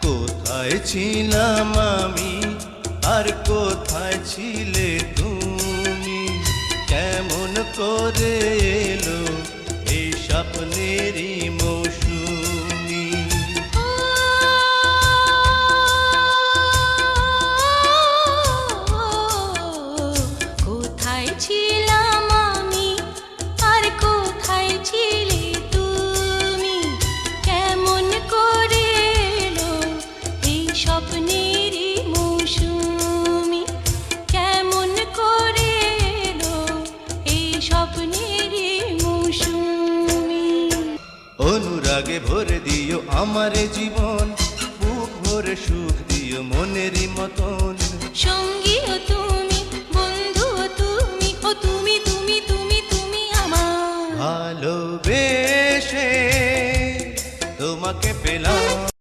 কোথায় ছিলাম আমি আর কোথায় ছিলে তুমি? কেমন করে এলো এই স্বপ্নেরই মৌসুমি? কোথায় ছিলাম আমি আর কোথায় ছিলে তুমি? কেমন করে এলো এই স্বপ্নেরই মৌসুমি? কেমন করে এলো এই স্বপ্নেরই মৌসুমি? অনুরাগে ভরে দিও আমারে জীবন, বুক ভরে সুখ দিও মনেরই মতন। সঙ্গীও তুমি, বন্ধুও তুমি, ও তুমি তুমি তুমি তুমি আমার। ভালোবেসে তোমাকে পেলাম।